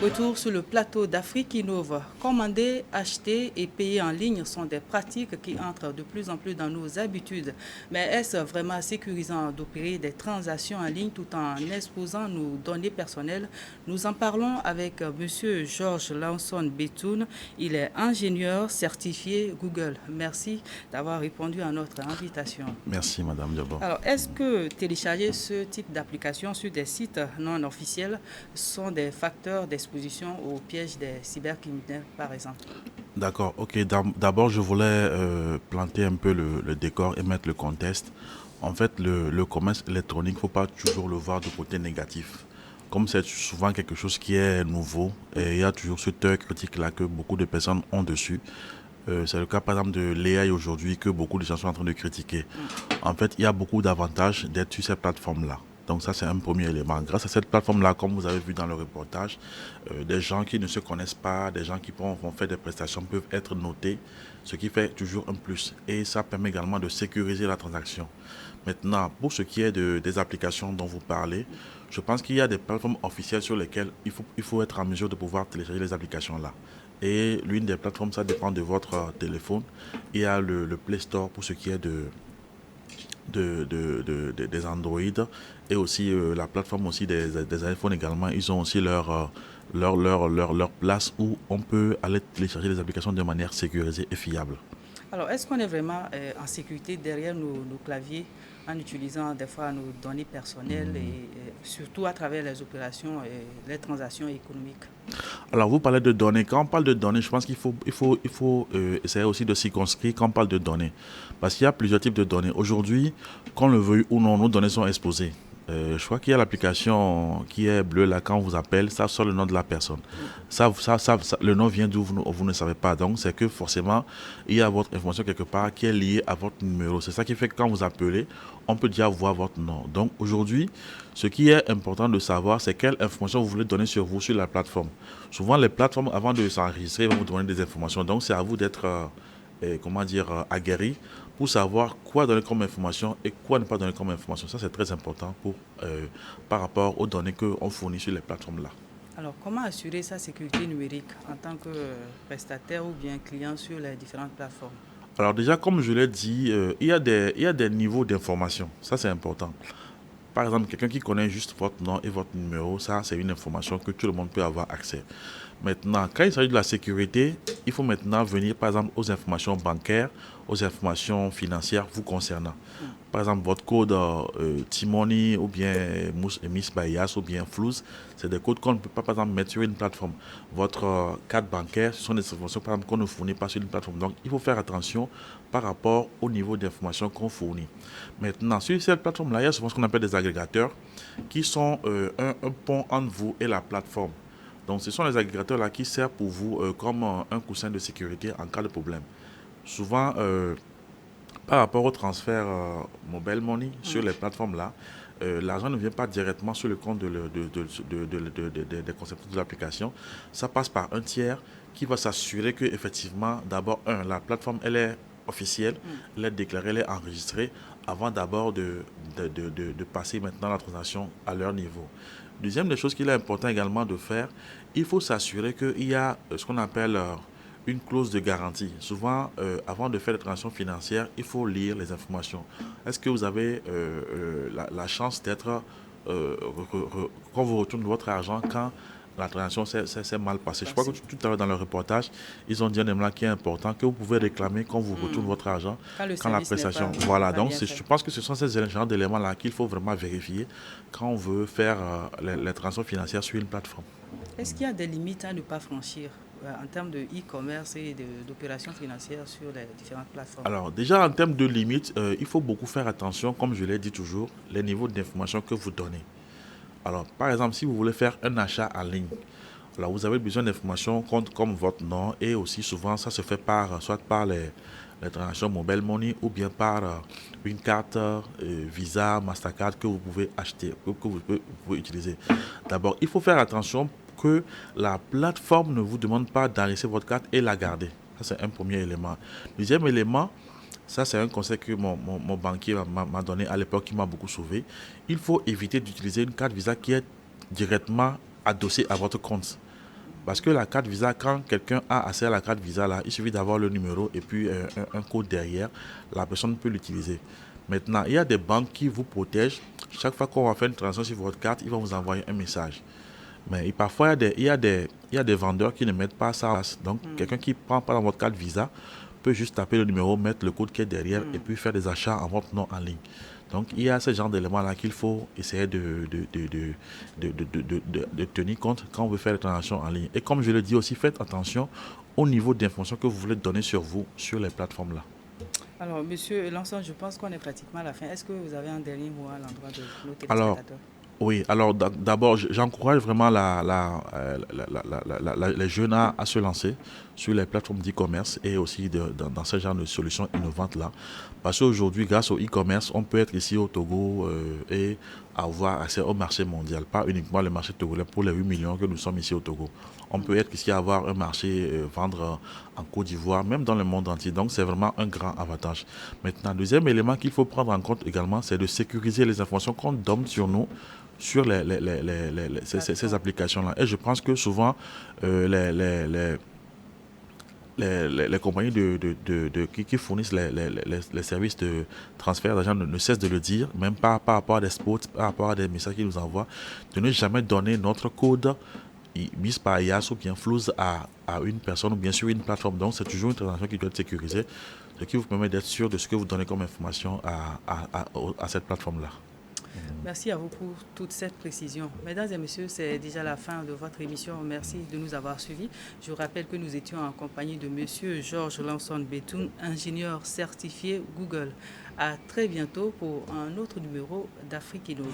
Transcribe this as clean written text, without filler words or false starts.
Retour sur le plateau d'Afrique Innove. Commander, acheter et payer en ligne sont des pratiques qui entrent de plus en plus dans nos habitudes. Mais est-ce vraiment sécurisant d'opérer des transactions en ligne tout en exposant nos données personnelles? Nous en parlons avec M. Georges Lanson Betoun. Il est ingénieur certifié Google. Merci d'avoir répondu à notre invitation. Merci, Madame Diabo. Alors, est-ce que télécharger ce type d'application sur des sites non officiels sont des facteurs d'exposition au piège des cybercriminels, par exemple? D'accord, ok. D'abord, je voulais planter un peu le décor et mettre le contexte. En fait, le commerce électronique, il ne faut pas toujours le voir du côté négatif. Comme c'est souvent quelque chose qui est nouveau, et il y a toujours cette critique-là que beaucoup de personnes ont dessus. C'est le cas par exemple de l'AI aujourd'hui que beaucoup de gens sont en train de critiquer. En fait, il y a beaucoup d'avantages d'être sur cette plateforme-là. Donc ça, c'est un premier élément. Grâce à cette plateforme-là, comme vous avez vu dans le reportage, des gens qui ne se connaissent pas, des gens qui vont faire des prestations peuvent être notés, ce qui fait toujours un plus. Et ça permet également de sécuriser la transaction. Maintenant, pour ce qui est des applications dont vous parlez, je pense qu'il y a des plateformes officielles sur lesquelles il faut être en mesure de pouvoir télécharger les applications-là. Et l'une des plateformes, ça dépend de votre téléphone. Il y a le Play Store pour ce qui est des Android et aussi la plateforme aussi des iPhones également. Ils ont aussi leur place où on peut aller télécharger les applications de manière sécurisée et fiable. Alors, est-ce qu'on est vraiment en sécurité derrière nos claviers en utilisant des fois nos données personnelles et surtout à travers les opérations et les transactions économiques? Alors, vous parlez de données. Quand on parle de données, je pense qu'il faut essayer aussi de circonscrire quand on parle de données. Parce qu'il y a plusieurs types de données. Aujourd'hui, qu'on le veuille ou non, nos données sont exposées. Je crois qu'il y a l'application qui est bleue là, quand on vous appelle, ça sort le nom de la personne. Le nom vient d'où vous ne savez pas. Donc, c'est que forcément, il y a votre information quelque part qui est liée à votre numéro. C'est ça qui fait que quand vous appelez, on peut déjà voir votre nom. Donc, aujourd'hui, ce qui est important de savoir, c'est quelle information vous voulez donner sur vous, sur la plateforme. Souvent, les plateformes, avant de s'enregistrer, vont vous donner des informations. Donc, c'est à vous d'être, aguerri pour savoir quoi donner comme information et quoi ne pas donner comme information. Ça, c'est très important par rapport aux données qu'on fournit sur les plateformes-là. Alors, comment assurer sa sécurité numérique en tant que prestataire ou bien client sur les différentes plateformes? Alors déjà, comme je l'ai dit, il y a des niveaux d'information. Ça, c'est important. Par exemple, quelqu'un qui connaît juste votre nom et votre numéro, ça, c'est une information que tout le monde peut avoir accès. Maintenant, quand il s'agit de la sécurité, il faut maintenant venir, par exemple, aux informations bancaires, aux informations financières vous concernant. Par exemple, votre code Timoni ou bien Miss Bayas ou bien Flous, c'est des codes qu'on ne peut pas, par exemple, mettre sur une plateforme. Votre carte bancaire, ce sont des informations, par exemple, qu'on ne fournit pas sur une plateforme. Donc, il faut faire attention par rapport au niveau d'information qu'on fournit. Maintenant, sur cette plateforme-là, il y a souvent ce qu'on appelle des agrégateurs qui sont un pont entre vous et la plateforme. Donc, ce sont les agrégateurs-là qui servent pour vous comme un coussin de sécurité en cas de problème. Souvent, par rapport au transfert mobile money sur les plateformes-là, l'argent ne vient pas directement sur le compte des concepteurs de l'application. Ça passe par un tiers qui va s'assurer que, effectivement, d'abord, la plateforme, elle est officielle, elle est déclarée, elle est enregistrée avant d'abord de passer maintenant la transaction à leur niveau. Deuxième des choses qu'il est important également de faire, il faut s'assurer qu'il y a ce qu'on appelle une clause de garantie. Souvent, avant de faire des transactions financières, il faut lire les informations. Est-ce que vous avez la chance d'être, qu'on vous retourne votre argent quand la transaction s'est mal passée? Je crois que tout à l'heure dans le reportage, ils ont dit un élément qui est important, que vous pouvez réclamer quand vous retourne votre argent, quand la prestation. Voilà, donc je pense que ce sont ces genres d'éléments-là qu'il faut vraiment vérifier quand on veut faire les transactions financières sur une plateforme. Est-ce qu'il y a des limites à ne pas franchir en termes de e-commerce et d'opérations financières sur les différentes plateformes? Alors, déjà, en termes de limites, il faut beaucoup faire attention, comme je l'ai dit toujours, les niveaux d'information que vous donnez. Alors, par exemple, si vous voulez faire un achat en ligne, alors vous avez besoin d'informations comme votre nom et aussi souvent ça se fait soit par les transactions mobile money ou bien par une carte Visa, Mastercard que vous pouvez acheter, que vous pouvez utiliser. D'abord, il faut faire attention que la plateforme ne vous demande pas d'enregistrer votre carte et la garder. Ça, c'est un premier élément. Deuxième élément, ça, c'est un conseil que mon banquier m'a donné à l'époque qui m'a beaucoup sauvé. Il faut éviter d'utiliser une carte Visa qui est directement adossée à votre compte. Parce que la carte Visa, quand quelqu'un a accès à la carte Visa, là, il suffit d'avoir le numéro et puis un code derrière, la personne peut l'utiliser. Maintenant, il y a des banques qui vous protègent. Chaque fois qu'on va faire une transaction sur votre carte, ils vont vous envoyer un message. Mais parfois, il y a des vendeurs qui ne mettent pas ça en place. Donc, quelqu'un qui prend pas dans votre carte Visa peut juste taper le numéro, mettre le code qui est derrière et puis faire des achats en votre nom en ligne. Donc, il y a ce genre d'éléments-là qu'il faut essayer de tenir compte quand on veut faire les transactions en ligne. Et comme je le dis aussi, faites attention au niveau d'informations que vous voulez donner sur vous, sur les plateformes-là. Alors, Monsieur Lanson, je pense qu'on est pratiquement à la fin. Est-ce que vous avez un dernier mot à l'endroit de nos Alors, téléspectateurs? oui, alors d'abord, j'encourage vraiment les jeunes à se lancer sur les plateformes d'e-commerce et aussi dans ce genre de solutions innovantes-là. Parce qu'aujourd'hui, grâce au e-commerce, on peut être ici au Togo et avoir accès au marché mondial, pas uniquement le marché togolais pour les 8 millions que nous sommes ici au Togo. On peut être ici avoir un marché, vendre en Côte d'Ivoire, même dans le monde entier. Donc, c'est vraiment un grand avantage. Maintenant, deuxième élément qu'il faut prendre en compte également, c'est de sécuriser les informations qu'on donne sur nous sur ces applications-là. Et je pense que souvent, les compagnies qui fournissent les services de transfert d'argent ne cessent de le dire, même pas par rapport à des spots, par rapport à des messages qu'ils nous envoient, de ne jamais donner notre code mis par IAS ou bien Flouz à une personne ou bien sur une plateforme. Donc, c'est toujours une transaction qui doit être sécurisée, ce qui vous permet d'être sûr de ce que vous donnez comme information à cette plateforme-là. Merci à vous pour toute cette précision. Mesdames et messieurs, c'est déjà la fin de votre émission. Merci de nous avoir suivis. Je vous rappelle que nous étions en compagnie de Monsieur Georges Lanson Betoun, ingénieur certifié Google. À très bientôt pour un autre numéro d'Afrique Innove.